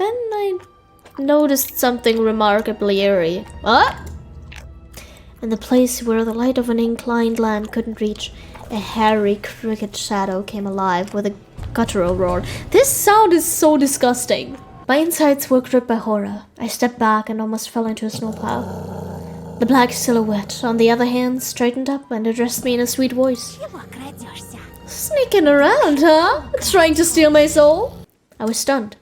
then I noticed something remarkably eerie. What? In the place where the light of an inclined lamp couldn't reach, a hairy, crooked shadow came alive with a guttural roar. This sound is so disgusting. My insides were gripped by horror. I stepped back and almost fell into a snowplow. The black silhouette, on the other hand, straightened up and addressed me in a sweet voice. Sneaking around, huh? Trying to steal my soul? I was stunned.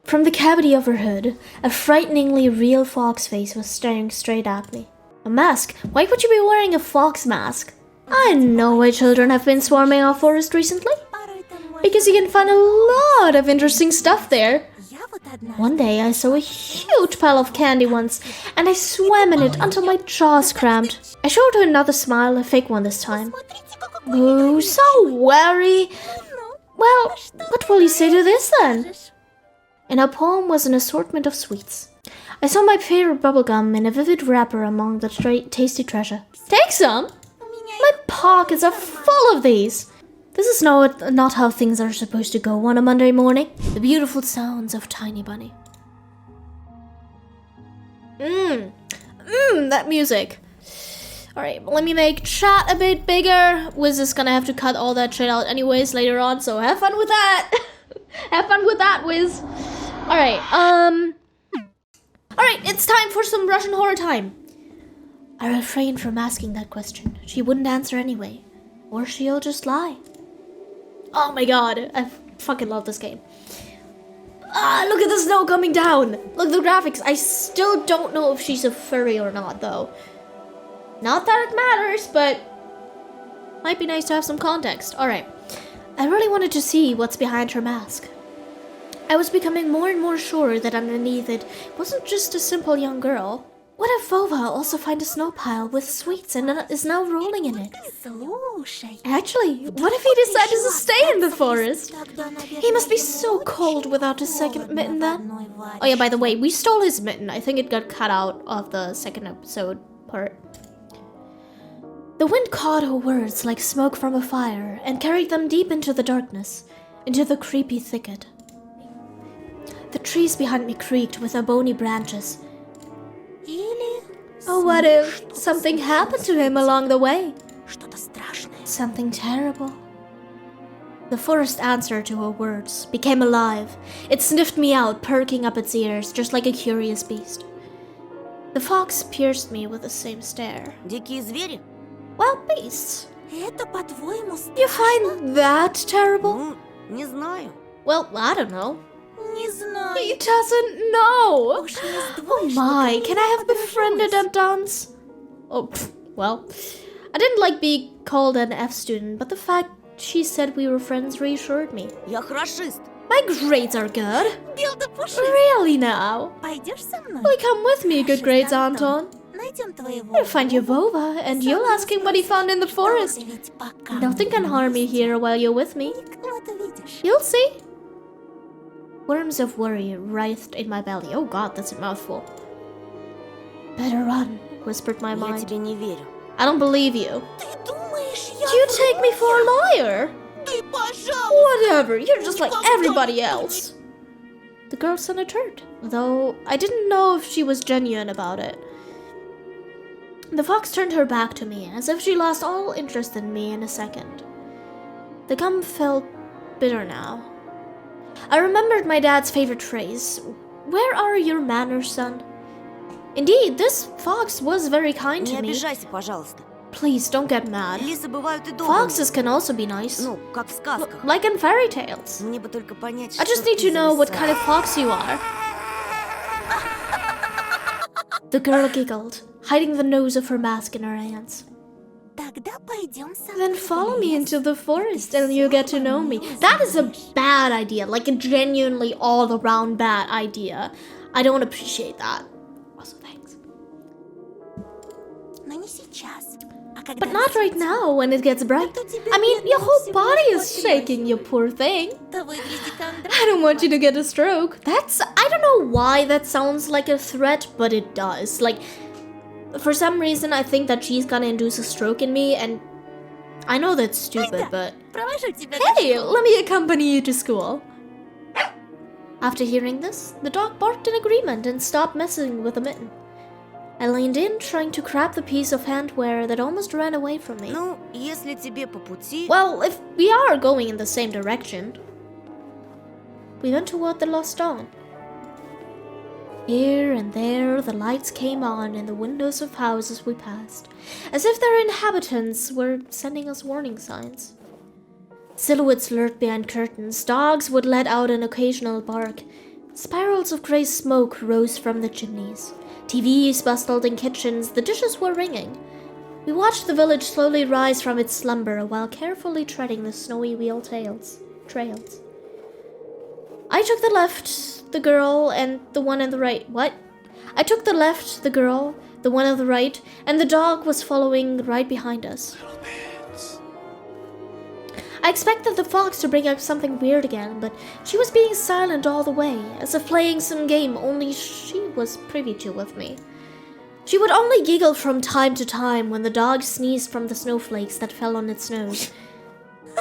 From the cavity of her hood, a frighteningly real fox face was staring straight at me. A mask? Why would you be wearing a fox mask? I know why children have been swarming our forest recently. Because you can find a lot of interesting stuff there. One day I saw a huge pile of candy once, and I swam in it until my jaws cramped. I showed her another smile, a fake one this time. Oh, so wary. Well, what will you say to this then? In her palm was an assortment of sweets. I saw my favorite bubblegum in a vivid wrapper among the tasty treasure. Take some! My pockets are full of these! This is not how things are supposed to go on a Monday morning. The beautiful sounds of Tiny Bunny. That music. Alright, let me make chat a bit bigger. Wiz is gonna have to cut all that shit out anyways later on, so have fun with that! Have fun with that, Wiz. Alright, Alright, it's time for some Russian horror time. I refrained from asking that question. She wouldn't answer anyway. Or she'll just lie. Oh my god, I fucking love this game. Look at the snow coming down. Look at the graphics. I still don't know if she's a furry or not, though. Not that it matters, but might be nice to have some context. Alright, I really wanted to see what's behind her mask. I was becoming more and more sure that underneath it wasn't just a simple young girl. What if Vova also found a snow pile with sweets and is now rolling in it? Actually, what if he decided to stay in the forest? He must be so cold without his second mitten then. Oh yeah, by the way, we stole his mitten. I think it got cut out of the second episode part. The wind caught her words like smoke from a fire and carried them deep into the darkness, into the creepy thicket. The trees behind me creaked with their bony branches. Oh, what if something happened to him along the way? Something terrible. The forest answered to her words, became alive. It sniffed me out, perking up its ears, just like a curious beast. The fox pierced me with the same stare. Well, beasts. You find that terrible? Well, I don't know. He doesn't know. Oh my, can I have befriended a dance? Oh, well, I didn't like being called an F student, but the fact she said we were friends reassured me. My grades are good. Really now? Will you come with me, good grades, Anton? We'll find your Vova, and you'll ask him what he found in the forest. Nothing can harm you here while you're with me. You'll see. Worms of worry writhed in my belly. Oh god, that's a mouthful. Better run, whispered my mind. I don't believe you. You take me for a liar. Whatever, you're just like everybody else. The girl sounded hurt, though I didn't know if she was genuine about it. The fox turned her back to me, as if she lost all interest in me in a second. The gum felt bitter now. I remembered my dad's favorite phrase, "Where are your manners, son?" Indeed, this fox was very kind to me. Please don't get mad. Foxes can also be nice. Like in fairy tales. I just need to know what kind of fox you are. The girl giggled, hiding the nose of her mask in her hands. Then follow me into the forest and you'll get to know me. That is a bad idea, like a genuinely all-around bad idea. I don't appreciate that. Also, thanks. But not right now when it gets bright. I mean, your whole body is shaking, you poor thing. I don't want you to get a stroke. I don't know why that sounds like a threat, but it does. Like, for some reason, I think that she's gonna induce a stroke in me, and I know that's stupid, but... Hey, let me accompany you to school. After hearing this, the dog barked in agreement and stopped messing with the mitten. I leaned in, trying to grab the piece of handwear that almost ran away from me. Ну, если тебе по пути... Well, if we are going in the same direction. We went toward the lost dawn. Here and there, the lights came on in the windows of houses we passed, as if their inhabitants were sending us warning signs. Silhouettes lurked behind curtains, dogs would let out an occasional bark. Spirals of grey smoke rose from the chimneys. TVs bustled in kitchens, the dishes were ringing. We watched the village slowly rise from its slumber while carefully treading the snowy wheel trails. I took the left, the girl, and the one on the right. What? I took the left, the girl, the one on the right, and the dog was following right behind us. I expected the fox to bring up something weird again, but she was being silent all the way, as if playing some game only she was privy to with me. She would only giggle from time to time when the dog sneezed from the snowflakes that fell on its nose.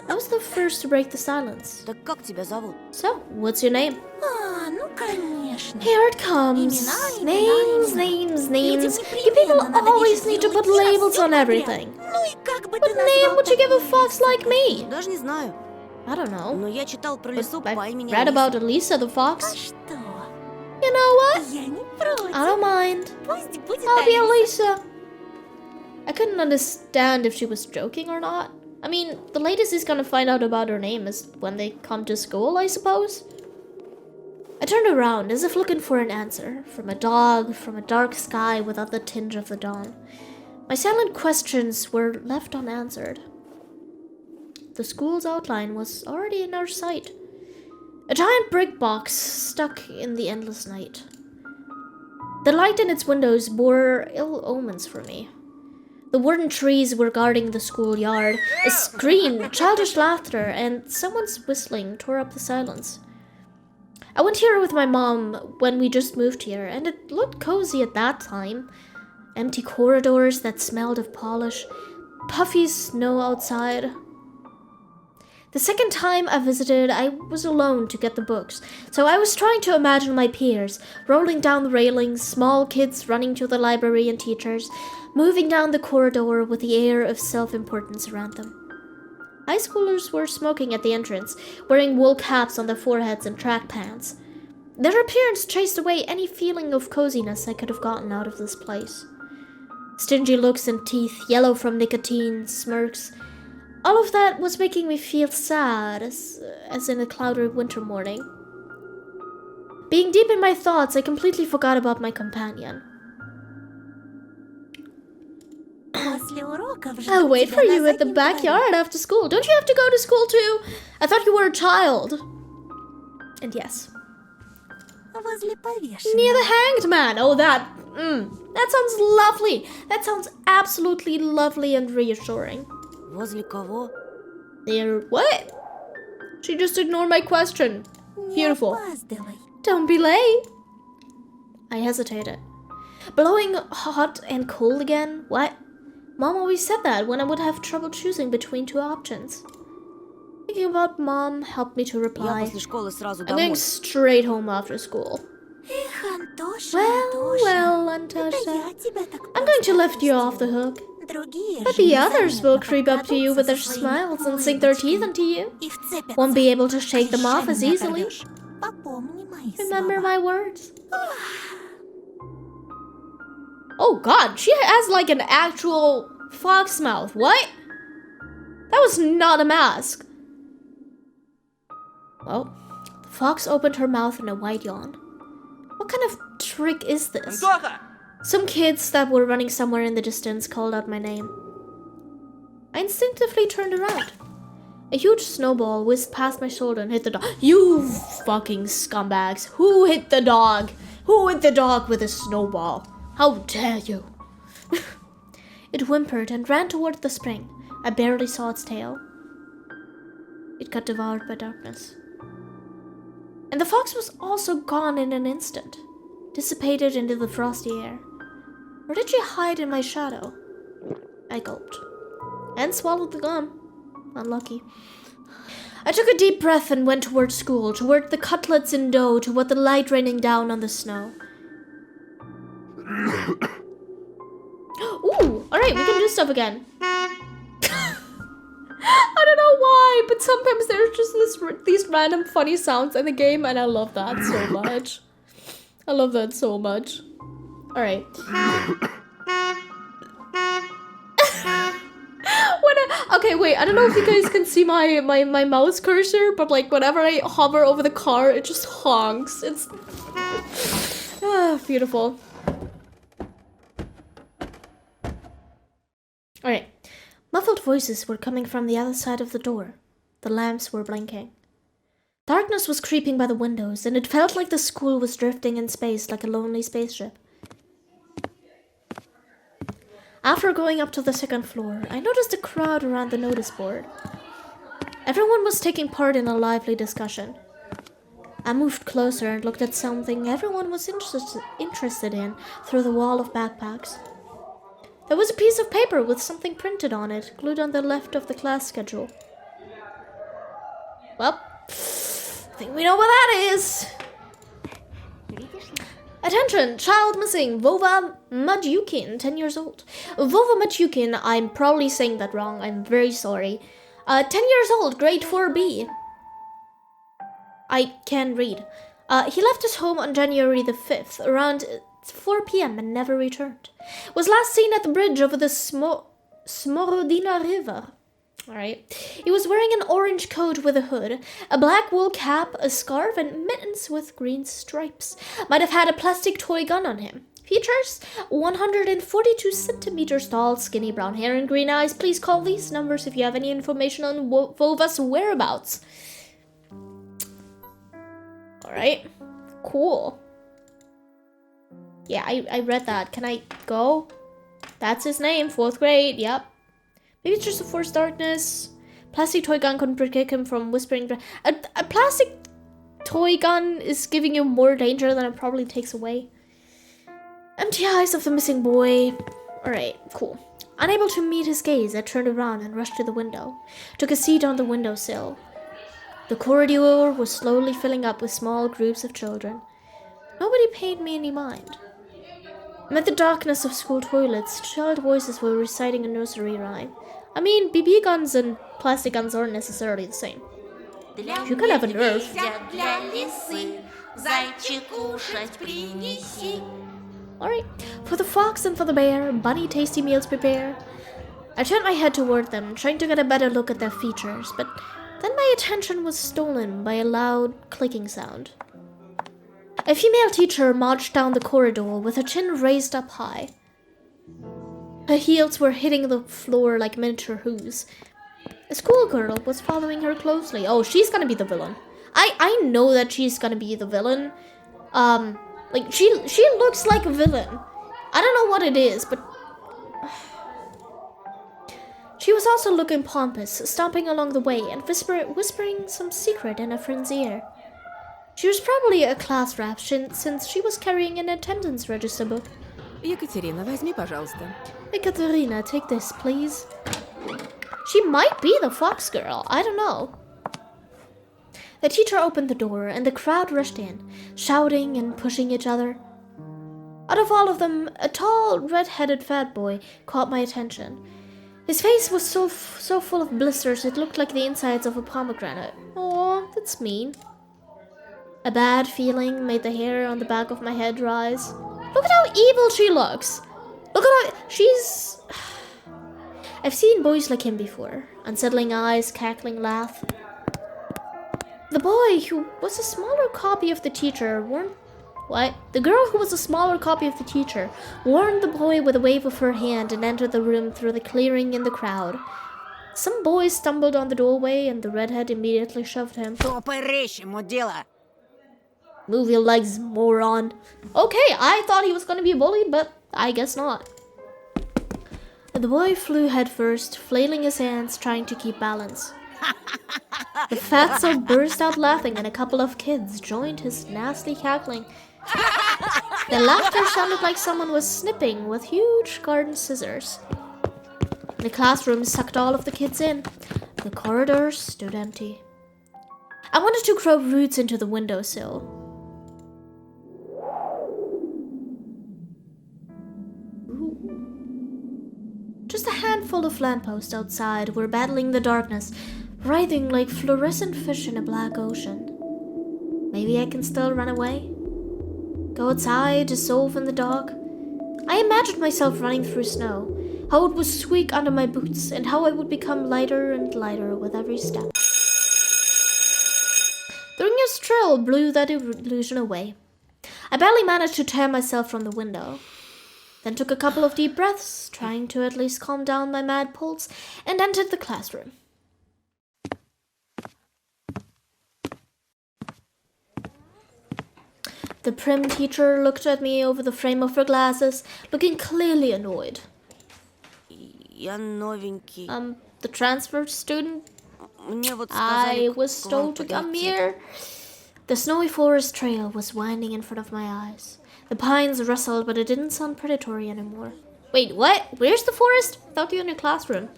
I was the first to break the silence. Так как тебя зовут? So, what's your name? Ну, конечно. Here it comes. Names. You people always need to put labels on everything. Ну и как бы What ты name назвал would you give a такое fox место? like me? Даже не знаю. I don't know. Но я читал про лесу But по I've имени read Алиса. about Elisa the fox. А что? You know what? Я не против. I don't mind. Пусть будет I'll be Алиса. Elisa. I couldn't understand if she was joking or not. I mean, the latest he's gonna find out about her name is when they come to school, I suppose. I turned around as if looking for an answer, from a dog, from a dark sky without the tinge of the dawn. My silent questions were left unanswered. The school's outline was already in our sight. A giant brick box stuck in the endless night. The light in its windows bore ill omens for me. The wooden trees were guarding the schoolyard. A scream, childish laughter, and someone's whistling tore up the silence. I went here with my mom when we just moved here, and it looked cozy at that time. Empty corridors that smelled of polish, puffy snow outside. The second time I visited, I was alone to get the books, so I was trying to imagine my peers, rolling down the railings, small kids running to the library and teachers, moving down the corridor with the air of self-importance around them. High schoolers were smoking at the entrance, wearing wool caps on their foreheads and track pants. Their appearance chased away any feeling of coziness I could have gotten out of this place. Stingy looks and teeth, yellow from nicotine, smirks. All of that was making me feel sad, as in a cloudy winter morning. Being deep in my thoughts, I completely forgot about my companion. I'll wait for you at the backyard after school. Don't you have to go to school too? I thought you were a child. And yes. Near the hanged man. Oh, that sounds lovely. That sounds absolutely lovely and reassuring. Возле кого? Near what? She just ignored my question. Beautiful. Don't be late. I hesitated. Blowing hot and cold again? What? Mom always said that when I would have trouble choosing between two options. Thinking about Mom helped me to Я reply. после школы сразу I'm going домой. straight home after school. Well, Antosha, I'm going to lift you off the hook. But the others will creep up to you with their smiles and sink their teeth into you. Won't be able to shake them off as easily. Remember my words. Oh god, she has like an actual fox mouth. What? That was not a mask. Well, the fox opened her mouth in a wide yawn. What kind of trick is this? Some kids that were running somewhere in the distance called out my name. I instinctively turned around. A huge snowball whizzed past my shoulder and hit the dog. You fucking scumbags. Who hit the dog? Who hit the dog with a snowball? How dare you? It whimpered and ran toward the spring. I barely saw its tail. It got devoured by darkness. And the fox was also gone in an instant, dissipated into the frosty air. Or did she hide in my shadow? I gulped and swallowed the gum. Unlucky. I took a deep breath and went toward school, toward the cutlets in dough, toward the light raining down on the snow. Ooh, alright, we can do stuff again. I don't know why, but sometimes there's just these random funny sounds in the game, and I love that so much. I love that so much. Alright. Okay, wait, I don't know if you guys can see my mouse cursor, but like whenever I hover over the car, it just honks. It's beautiful. Alright. Muffled voices were coming from the other side of the door. The lamps were blinking. Darkness was creeping by the windows, and it felt like the school was drifting in space like a lonely spaceship. After going up to the second floor, I noticed a crowd around the notice board. Everyone was taking part in a lively discussion. I moved closer and looked at something everyone was interested in through the wall of backpacks. There was a piece of paper with something printed on it, glued on the left of the class schedule. Well, I think we know what that is. Attention, child missing, Vova Matyukin, 10 years old. Vova Matyukin, I'm probably saying that wrong, I'm very sorry. 10 years old, grade 4B. I can read. He left his home on January the 5th, around 4 p.m. and never returned. Was last seen at the bridge over the Smorodina River. Alright. He was wearing an orange coat with a hood, a black wool cap, a scarf, and mittens with green stripes. Might have had a plastic toy gun on him. Features: 142 centimeters tall, skinny brown hair and green eyes. Please call these numbers if you have any information on Vova's whereabouts. Alright. Cool. Yeah, I read that. Can I go? That's his name, 4th grade, yep. Maybe it's just a forced darkness. Plastic toy gun couldn't protect him from whispering. A plastic toy gun is giving you more danger than it probably takes away. Empty eyes of the missing boy. Alright, cool. Unable to meet his gaze, I turned around and rushed to the window. Took a seat on the windowsill. The corridor was slowly filling up with small groups of children. Nobody paid me any mind. Amid the darkness of school toilets, child voices were reciting a nursery rhyme. I mean, BB guns and plastic guns aren't necessarily the same. You can have a Nerf. Alright, for the fox and for the bear, bunny tasty meals prepare. I turned my head toward them, trying to get a better look at their features, but then my attention was stolen by a loud clicking sound. A female teacher marched down the corridor with her chin raised up high. Her heels were hitting the floor like miniature hooves. A schoolgirl was following her closely. Oh, she's gonna be the villain. I know that she's gonna be the villain. Like, she looks like a villain. I don't know what it is, but... She was also looking pompous, stomping along the way and whispering some secret in a friend's ear. She was probably a class rep since she was carrying an attendance register book. Екатерина, возьми, пожалуйста. Ekaterina, take this, please. She might be the fox girl. I don't know. The teacher opened the door, and the crowd rushed in, shouting and pushing each other. Out of all of them, a tall, red-headed fat boy caught my attention. His face was so full of blisters it looked like the insides of a pomegranate. Aw, that's mean. A bad feeling made the hair on the back of my head rise. Look at how evil she looks. Look at how she's... I've seen boys like him before. Unsettling eyes, cackling laugh. The boy who was a smaller copy of the teacher warned... What? The girl who was a smaller copy of the teacher warned the boy with a wave of her hand and entered the room through the clearing in the crowd. Some boys stumbled on the doorway and the redhead immediately shoved him. Move your legs, moron. Okay, I thought he was gonna be a bully, but I guess not. The boy flew headfirst, flailing his hands, trying to keep balance. The fatso burst out laughing and a couple of kids joined his nasty cackling. The laughter sounded like someone was snipping with huge garden scissors. The classroom sucked all of the kids in. The corridors stood empty. I wanted to grow roots into the windowsill. Just a handful of lampposts outside were battling the darkness, writhing like fluorescent fish in a black ocean. Maybe I can still run away? Go outside, dissolve in the dark? I imagined myself running through snow, how it would squeak under my boots, and how I would become lighter and lighter with every step. The ringer's trill blew that illusion away. I barely managed to tear myself from the window. Then took a couple of deep breaths, trying to at least calm down my mad pulse, and entered the classroom. The prim teacher looked at me over the frame of her glasses, looking clearly annoyed. Я новенький. The transfer student? Мне вот сказали, I was к вам told to come подойти. here. The snowy forest trail was winding in front of my eyes. The pines rustled, but it didn't sound predatory anymore. Wait, what? Where's the forest? I thought you were in your classroom.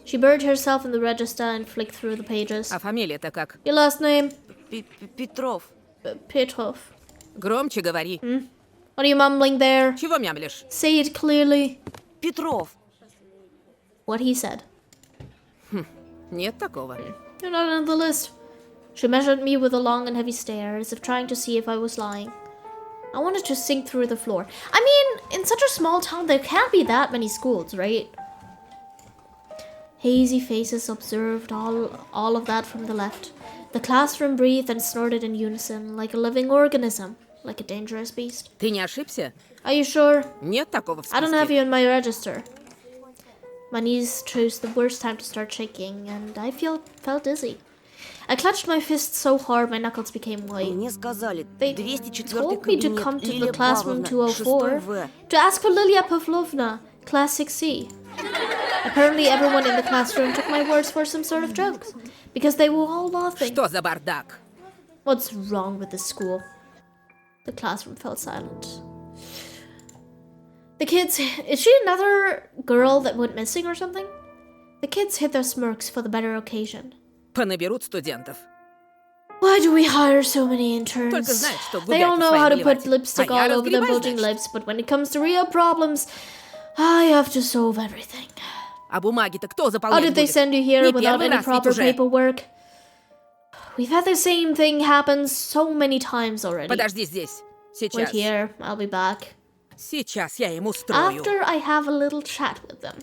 She buried herself in the register and flicked through the pages. А фамилия-то как? Your last name? Петров. Petrov. Громче говори. What are you mumbling there? Чего мямлишь? Say it clearly. Петров. What he said. Нет такого. You're not on the list. She measured me with a long and heavy stare, as if trying to see if I was lying. I wanted to sink through the floor. I mean, in such a small town, there can't be that many schools, right? Hazy faces observed all of that from the left. The classroom breathed and snorted in unison, like a living organism, like a dangerous beast. Ты не ошибся? Are you sure? Нет такого в I don't have списке. you in my register. My knees chose the worst time to start shaking, and I felt dizzy. I clutched my fists so hard my knuckles became white. Мне сказали, They 204 told me to кабинет, come to the Лилия classroom Павловна, 204 6В. to ask for Lilia Pavlovna, class 6C. Apparently everyone in the classroom took my words for some sort of joke, because they were all laughing. Что за бардак? What's wrong with this school? The classroom fell silent. The kids... Is she another girl that went missing or something? The kids hid their smirks for the better occasion. Понаберут студентов. Why do we hire so many interns? Только знают, что They all гулять know how to своим put плевать. lipstick А я all over their разгребаю, bulging значит. lips, but when it comes to real problems, I have to solve everything. А бумаги-то кто How заполнять did they будет? send you here Не without первый any раз ведь proper уже. paperwork? We've had the same thing happen so many times already. Подожди здесь. Wait Сейчас. here, I'll be back. Сейчас я им устрою. After I have a little chat with them.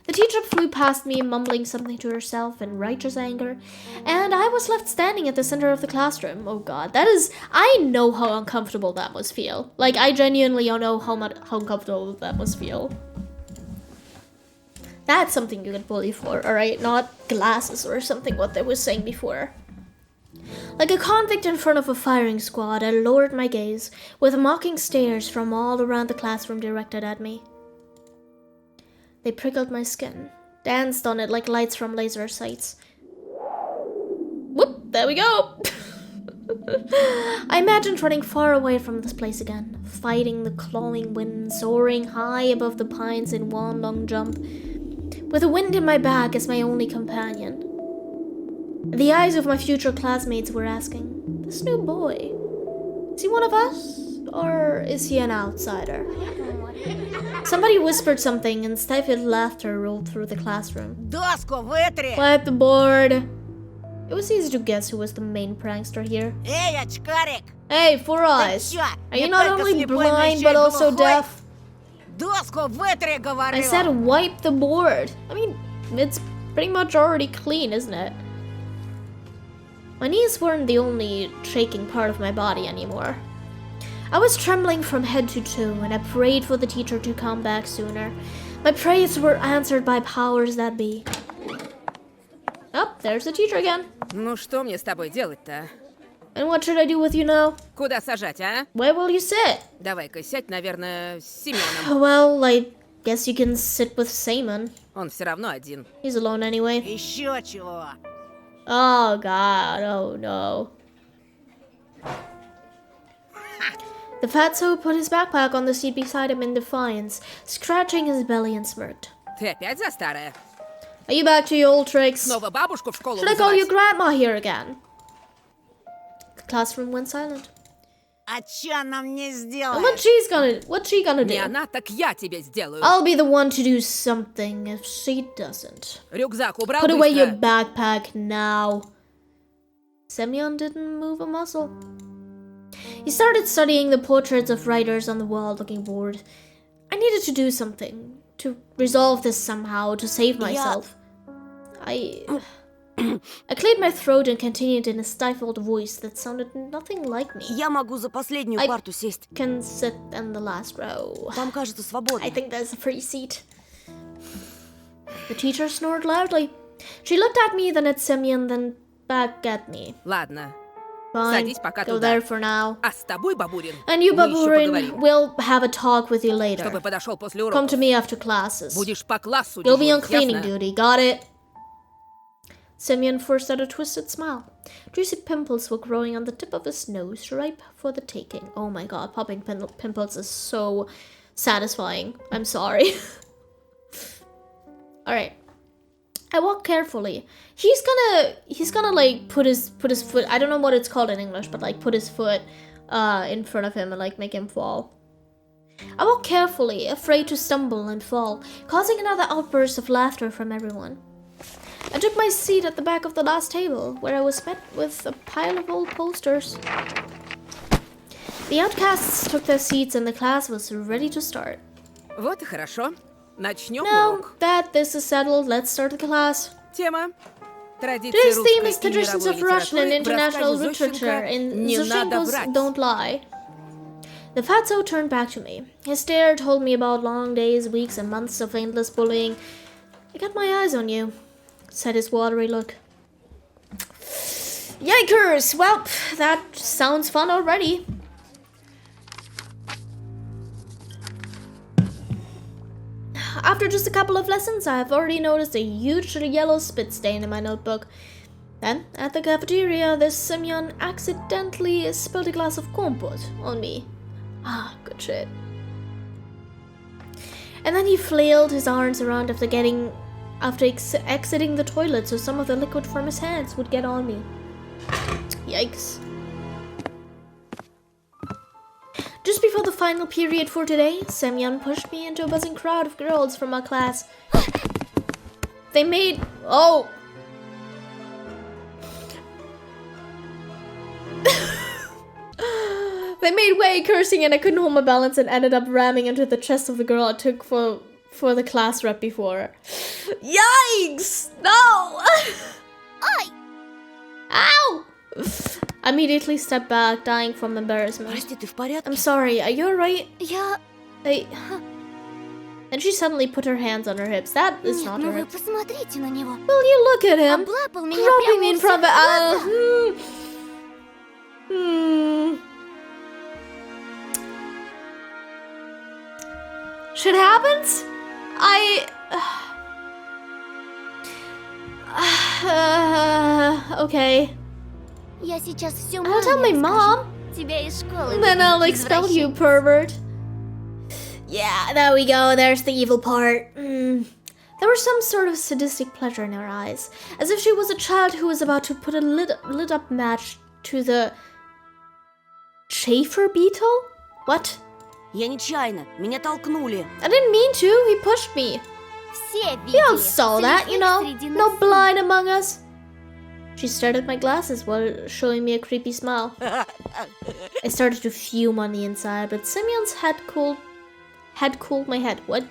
The teacher flew past me, mumbling something to herself in righteous anger, and I was left standing at the center of the classroom. Oh god, I know how uncomfortable that must feel. Like, I genuinely know how uncomfortable that must feel. That's something you get bullied for, alright? Not glasses or something, what they were saying before. Like a convict in front of a firing squad, I lowered my gaze, with mocking stares from all around the classroom directed at me. They prickled my skin, danced on it like lights from laser sights. Whoop, there we go! I imagined running far away from this place again, fighting the clawing wind, soaring high above the pines in one long jump, with the wind in my back as my only companion. The eyes of my future classmates were asking, this new boy, is he one of us, or is he an outsider? Somebody whispered something and stifled laughter rolled through the classroom. Доску вытри! Wipe the board. It was easy to guess who was the main prankster here. Эй, очкарик! Hey, Four Eyes. чё, Are you не not только only слепой, но blind ещё but и also глухой? deaf? Доску вытри, говорю! I said wipe the board. I mean, it's pretty much already clean, isn't it? My knees weren't the only shaking part of my body anymore. I was trembling from head to toe, and I prayed for the teacher to come back sooner. My prayers were answered by powers that be. Oh, there's the teacher again. Ну что мне с тобой делать-то? And what should I do with you now? Куда сажать, а? Where will you sit? Давай-ка сядь, наверное, с Семеном. Well, I guess you can sit with Simon. Он все равно один. He's alone anyway. Еще чего? Oh god, oh no. The fatso put his backpack on the seat beside him in defiance, scratching his belly and smirked. Ты опять за старое? Are you back to your old tricks? Снова бабушку в школу Should I call your вызывать? grandma here again? The classroom went silent. А чё она мне And сделает? what's she gonna Не do? она, так я тебе сделаю. I'll be the one to do something if she doesn't. Рюкзак убрал Put away your быстро. backpack now. Semyon didn't move a muscle. He started studying the portraits of writers on the wall, looking bored. I needed to do something. To resolve this somehow, to save myself. I cleared my throat and continued in a stifled voice that sounded nothing like me. Я могу за последнюю I- парту сесть. Can sit in the last row. Вам кажется свободно. I think there's a free seat. The teacher snored loudly. She looked at me, then at Semyon, then back at me. Ладно. Fine, Садись пока go туда. there for now. А с тобой, бабурин, And you, мы еще Baburin, поговорим. we'll have a talk with you later. Чтобы подошел после Come уроков. to me after classes. Будешь по классу You'll be on дежурить, cleaning ясно? duty, got it? Semyon forced out a twisted smile. Juicy pimples were growing on the tip of his nose, ripe for the taking. Oh my god, popping pimples is so satisfying. I'm sorry. Alright. I walk carefully. He's gonna like put his foot, I don't know what it's called in English, but like put his foot in front of him and like make him fall. I walk carefully, afraid to stumble and fall, causing another outburst of laughter from everyone. I took my seat at the back of the last table, where I was met with a pile of old posters. The outcasts took their seats and the class was ready to start. Вот и хорошо. Начнем Now урок. that this is settled, let's start the class. Тема. Традиции Today's theme русской is и traditions мировой of Russian and литературы в international рассказе literature Зощенко in «Не надо Zoshenko's врать». Don't Lie. The fatso turned back to me. His stare told me about long days, weeks, and months of endless bullying. I got my eyes on you, said his watery look. Yikers! Well, that sounds fun already. After just a couple of lessons, I have already noticed a huge yellow spit stain in my notebook. Then, at the cafeteria, this Semyon accidentally spilled a glass of compote on me. Ah, good shit. And then he flailed his arms around after exiting the toilet so some of the liquid from his hands would get on me. Yikes. Just before the final period for today, Semyon pushed me into a buzzing crowd of girls from our class. They made... Oh! They made way, cursing, and I couldn't hold my balance and ended up ramming into the chest of the girl I took for the class rep before. Yikes! No! Ow! I immediately stepped back, dying from embarrassment. Прости, ты в порядке? I'm sorry, are you alright? Я... And she suddenly put her hands on her hips. That is Нет, not ну her вы hips. посмотрите на него. Will you look at him? Облапал меня Groping прямо me у in всех front of глазах. Shit happens? Okay. Я сейчас все I'll tell my mom. Тебя из школы Then I'll выгонят, expel you, извращенец. pervert. Yeah, there we go. There's the evil part. There was some sort of sadistic pleasure in her eyes, as if she was a child who was about to put a lit up match to the chafer beetle? What? Я нечаянно. Меня толкнули. I didn't mean to. He pushed me. Все We all видели. saw that, you know. Среди No нас. blind among us. She stared at my glasses while showing me a creepy smile. I started to fume on the inside, but Semyon's had cooled my head. What?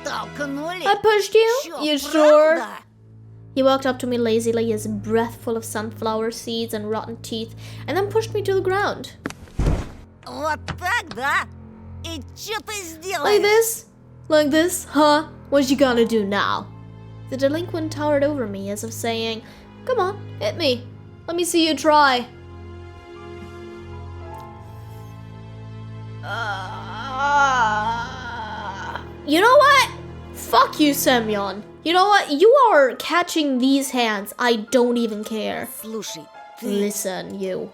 Толкнули? I pushed you? Чё, You sure? правда? He walked up to me lazily, his breath full of sunflower seeds and rotten teeth, and then pushed me to the ground. Вот так, да? И чё ты сделаешь? Like this? Like this? Huh? What you gonna do now? The delinquent towered over me as if saying, "Come on, hit me. Let me see you try." You know what? Fuck you, Semyon. You know what? You are catching these hands. I don't even care. Слушай, ты... Listen, you.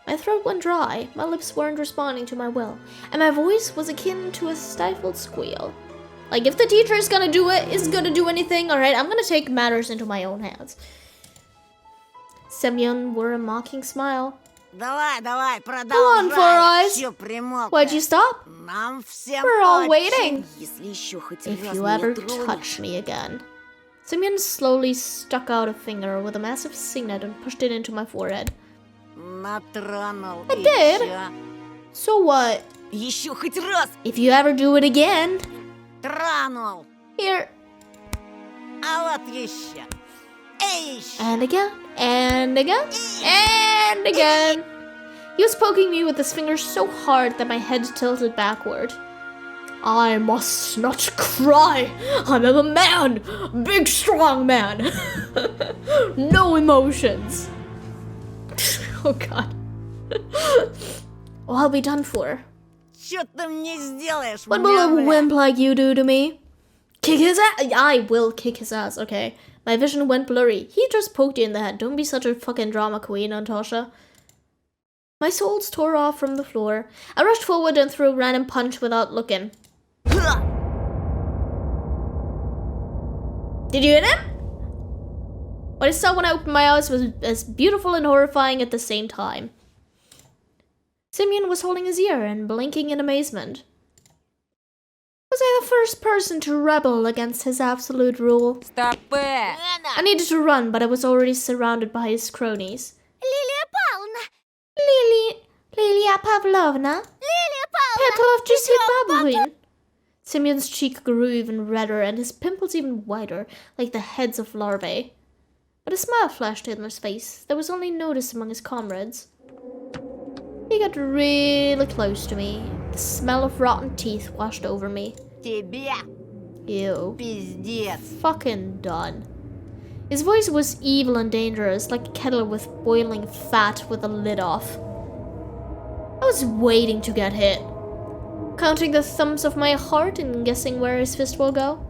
My throat went dry, my lips weren't responding to my will, and my voice was akin to a stifled squeal. Like, if the teacher is gonna do anything, alright, I'm gonna take matters into my own hands. Semyon wore a mocking smile. Давай, on, Four Eyes. Чё примолк-то? Why'd you stop? Нам всем We're all очень. waiting. Если еще хоть If раз you меня ever тронешь... touch me again. Semyon slowly stuck out a finger with a massive signet and pushed it into my forehead. Натронул. I и did. чё? So what? Еще хоть раз! If you ever do it again, Тронул. here, А вот еще. И еще. and again, and again, and again. He was poking me with his fingers so hard that my head tilted backward. I must not cry. I'm a man, big strong man. No emotions. Oh God. Oh, I'll be done for. Чё ты мне сделаешь, What will a мля-мля? wimp like you do to me? Kick his ass? I will kick his ass, okay? My vision went blurry. He just poked you in the head. Don't be such a fucking drama queen, Natasha. My soles tore off from the floor. I rushed forward and threw a random punch without looking. Did you hit him? What I saw when I opened my eyes was as beautiful and horrifying at the same time. Simeon was holding his ear and blinking in amazement. Was I the first person to rebel against his absolute rule? Стопэ! I needed to run, but I was already surrounded by his cronies. Лилия Павловна! Lilia Pavlovna? Лилия Павловна! Petrovchik Babuin. Simeon's cheek grew even redder and his pimples even wider, like the heads of larvae. But a smile flashed in his face that was only noticed among his comrades. He got really close to me. The smell of rotten teeth washed over me. Тебе Ew. пиздец. Fucking done. His voice was evil and dangerous, like a kettle with boiling fat with the lid off. I was waiting to get hit, counting the thumps of my heart and guessing where his fist will go.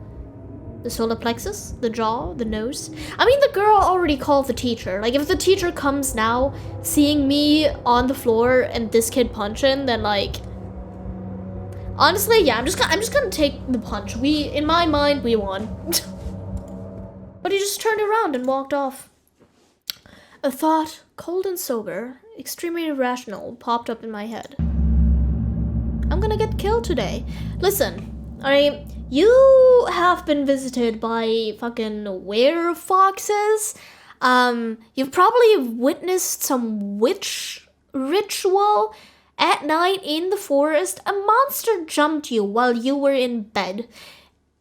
The solar plexus, the jaw, the nose. I mean, the girl already called the teacher. Like, if the teacher comes now, seeing me on the floor and this kid punching, then like, honestly, yeah, I'm just gonna take the punch. In my mind, we won. But he just turned around and walked off. A thought, cold and sober, extremely irrational, popped up in my head. I'm gonna get killed today. Listen, alright, you have been visited by fucking werefoxes. You've probably witnessed some witch ritual. At night in the forest, a monster jumped you while you were in bed.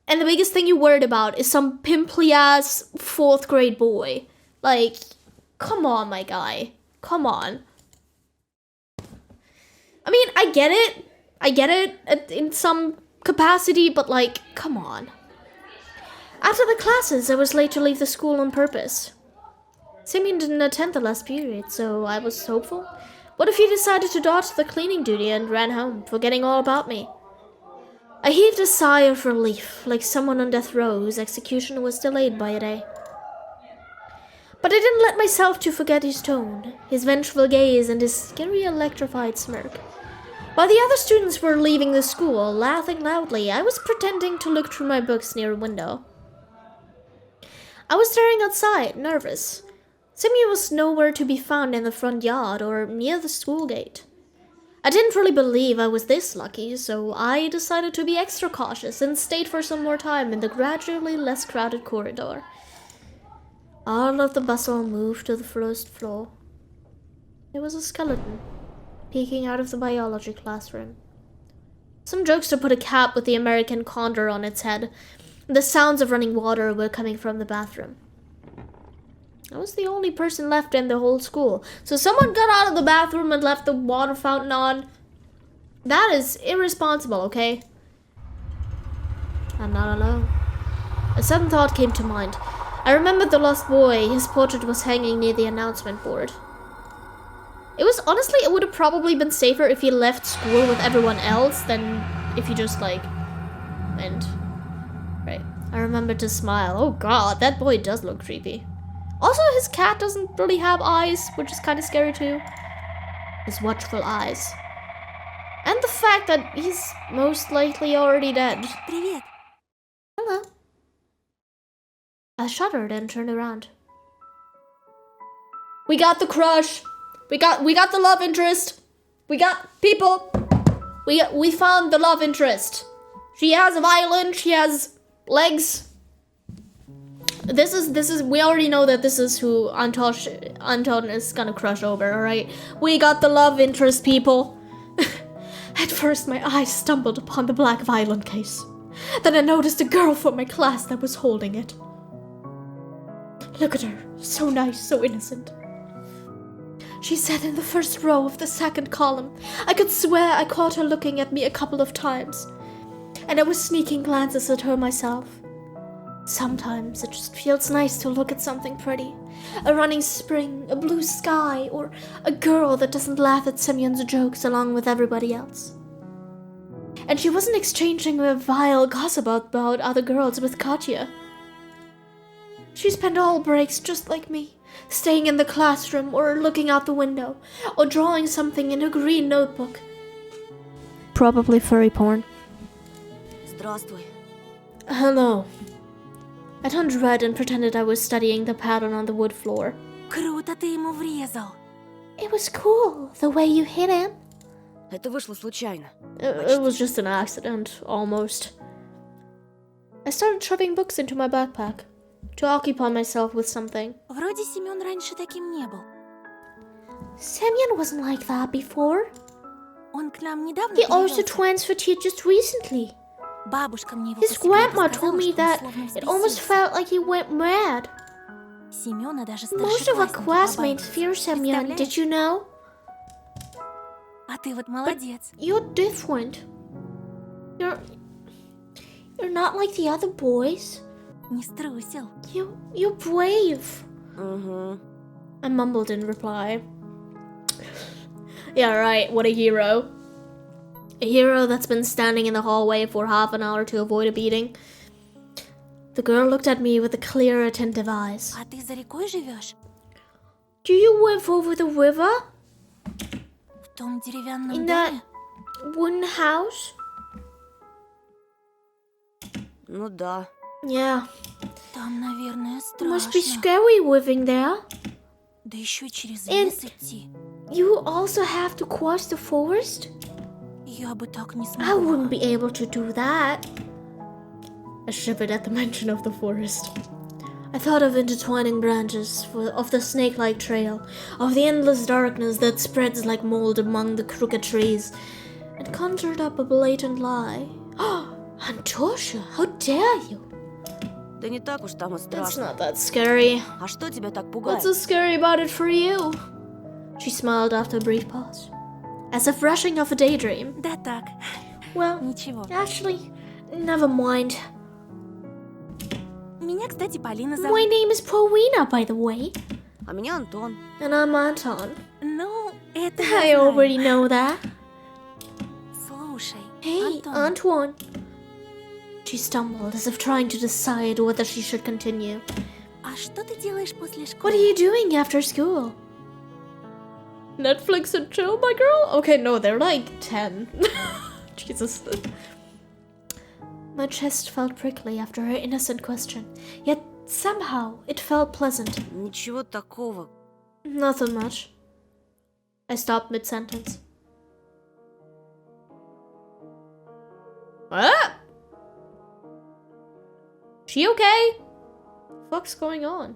And the biggest thing you worried about is some pimply-ass 4th grade boy. Like, come on, my guy. Come on. I mean, I get it in some capacity, but like, come on. After the classes, I was late to leave the school on purpose. Simeon didn't attend the last period, so I was hopeful. What if he decided to dodge the cleaning duty and ran home, forgetting all about me? I heaved a sigh of relief, like someone on death row whose execution was delayed by a day. But I didn't let myself to forget his tone, his vengeful gaze, and his scary electrified smirk. While the other students were leaving the school, laughing loudly, I was pretending to look through my books near a window. I was staring outside, nervous. Simeon was nowhere to be found in the front yard or near the school gate. I didn't really believe I was this lucky, so I decided to be extra cautious and stayed for some more time in the gradually less crowded corridor. All of the bustle moved to the first floor. There was a skeleton peeking out of the biology classroom. Some jokester put a cap with the American condor on its head. The sounds of running water were coming from the bathroom. I was the only person left in the whole school, so someone got out of the bathroom and left the water fountain on. That is irresponsible, okay? I'm not alone. A sudden thought came to mind. I remembered the lost boy. His portrait was hanging near the announcement board. It would have probably been safer if he left school with everyone else than if he just, like, went. Right. I remembered to smile. Oh god, that boy does look creepy. Also, his cat doesn't really have eyes, which is kind of scary too. His watchful eyes. And the fact that he's most likely already dead. Привет. I shuddered and turned around. We got the crush. We got the love interest. We got people. We found the love interest. She has a violin. She has legs. This is. We already know that this is who Anton is gonna crush over. All right. We got the love interest, people. At first, my eyes stumbled upon the black violin case. Then I noticed a girl from my class that was holding it. Look at her. So nice, so innocent. She sat in the first row of the second column. I could swear I caught her looking at me a couple of times. And I was sneaking glances at her myself. Sometimes it just feels nice to look at something pretty. A running spring, a blue sky, or a girl that doesn't laugh at Semyon's jokes along with everybody else. And she wasn't exchanging a vile gossip about other girls with Katya. She spent all breaks just like me, staying in the classroom or looking out the window, or drawing something in her green notebook. Probably furry porn. Здравствуй. Hello. I turned red and pretended I was studying the pattern on the wood floor. Круто ты ему врезал. It was cool, the way you hit him. Это вышло случайно. It was just an accident, almost. I started shoving books into my backpack to occupy myself with something. Вроде Семён раньше таким не был. Semyon wasn't like that before. Он к нам недавно He also перевёлся. transferred here just recently. Бабушка мне его His по секрету grandma told сказала, me что он that словно it almost взбесился. felt like he went mad. Семёна даже Most of our старшеклассники classmates побаиваются. fear Semyon, Представляешь? did you know? А ты вот молодец. You're different. You're not like the other boys. Не струсил. You're brave. Угу. I mumbled in reply. Yeah, right, what a hero. A hero that's been standing in the hallway for half an hour to avoid a beating. The girl looked at me with clear, attentive eyes. А ты за рекой живешь? Do you live over the river? В том деревянном In that доме? wooden house? Ну да. Yeah. Там, наверное, It must be страшно. scary living there. Да еще через And- лес идти. You also have to cross the forest? Я бы так не I wouldn't смогла. be able to do that. I shivered at the mention of the forest. I thought of intertwining branches of the snake-like trail, of the endless darkness that spreads like mold among the crooked trees, and conjured up a blatant lie. Antosha, how dare you? Да не так уж там и It's страшно. not that scary. А что тебя так What's пугает? so scary about it for you? She smiled after a brief pause, as if rushing off a daydream. Да так, Well, ничего. actually, never mind. Меня, кстати, Полина My зовут. name is Paulina, by the way. А меня Антон. And I'm Anton. Ну, это I я знаю. already know that. Слушай, Hey, Антон, Antoine. She stumbled as if trying to decide whether she should continue. а что ты делаешь после What школы? are you doing after school? Netflix and chill, my girl? Okay, no, they're like 10. Jesus. My chest felt prickly after her innocent question, yet somehow it felt pleasant. Ничего такого. Nothing much. I stopped mid-sentence. What? She okay? What's going on?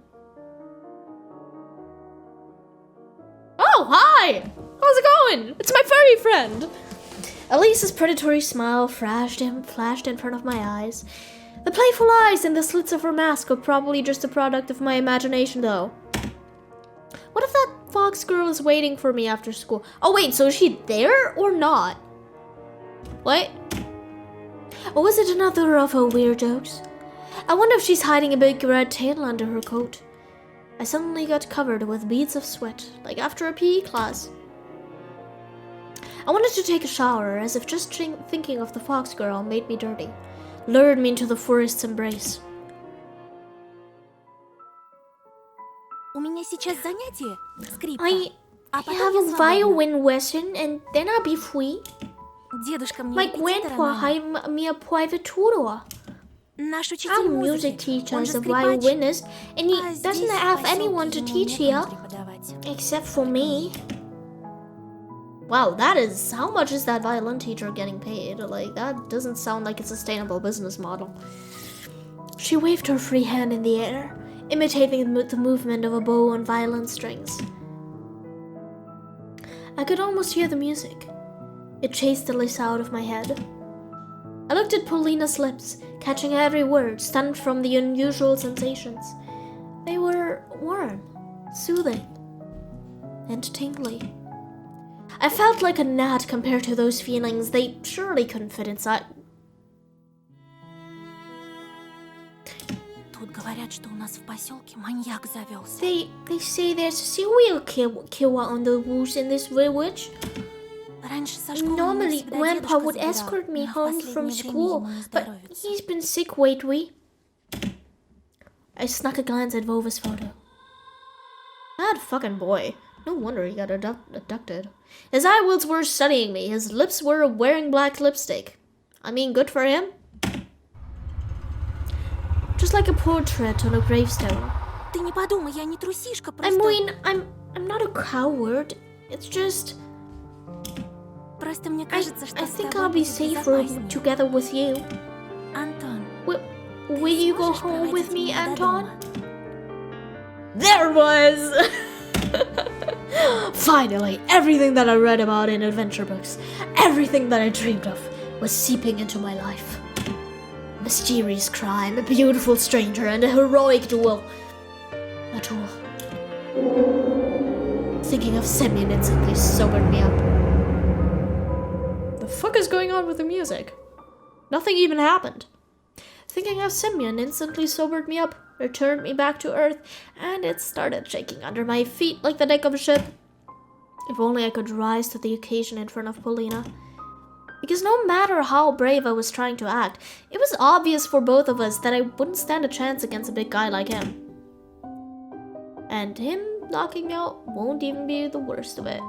Oh, hi! How's it going? It's my furry friend! Elisa's predatory smile flashed in front of my eyes. The playful eyes in the slits of her mask were probably just a product of my imagination, though. What if that fox girl is waiting for me after school? Oh wait, so is she there or not? What? Or was it another of her weird jokes? I wonder if she's hiding a big red tail under her coat. I suddenly got covered with beads of sweat, like after a PE class. I wanted to take a shower, as if just thinking of the fox girl made me dirty, lured me into the forest's embrace. У меня сейчас занятие, скрипка. I А потом have я a свободна. violin lesson, and then I'll be free. Дедушка мне My репетитора grandpa нанял. hired me a private tutor. Наш учитель Our музыки. music teacher Он is же a скрипач. violinist, and he А doesn't здесь, в have поселке, anyone to ему teach некому here, преподавать. except for me. Wow, that is... How much is that violin teacher getting paid? Like, that doesn't sound like a sustainable business model. She waved her free hand in the air, imitating the movement of a bow on violin strings. I could almost hear the music. It chased the lice out of my head. I looked at Paulina's lips, catching every word, stunned from the unusual sensations. They were warm, soothing, and tingly. I felt like a gnat compared to those feelings. They surely couldn't fit inside. Тут говорят, что у нас в поселке маньяк завелся. They say there's a serial killer on the loose in this village. Раньше со школы меня Normally, всегда Grandpa дедушка would забирал, escort me но в home from последнее время school, ему не but здоровится. he's been sick lately. I snuck a glance at Vova's photo. That fucking boy. No wonder he got abducted. His eyelids were studying me. His lips were wearing black lipstick. I mean, good for him. Just like a portrait on a gravestone. Ты не подумай, я не трусишка, I просто... mean, I'm not a coward. It's just... Просто мне кажется, что I с think тобой I'll be будет safer безопаснее. together with you. Антон, Will you go сможешь home with проводить me, меня до Anton? дома? There was! Finally, everything that I read about in adventure books, everything that I dreamed of, was seeping into my life. A mysterious crime, a beautiful stranger, and a heroic duel. A duel. Thinking of Semyon instantly sobered me up. The fuck is going on with the music? Nothing even happened. Thinking of Semyon instantly sobered me up, returned me back to earth, and it started shaking under my feet like the deck of a ship. If only I could rise to the occasion in front of Paulina. Because no matter how brave I was trying to act, it was obvious for both of us that I wouldn't stand a chance against a big guy like him. And him knocking me out won't even be the worst of it.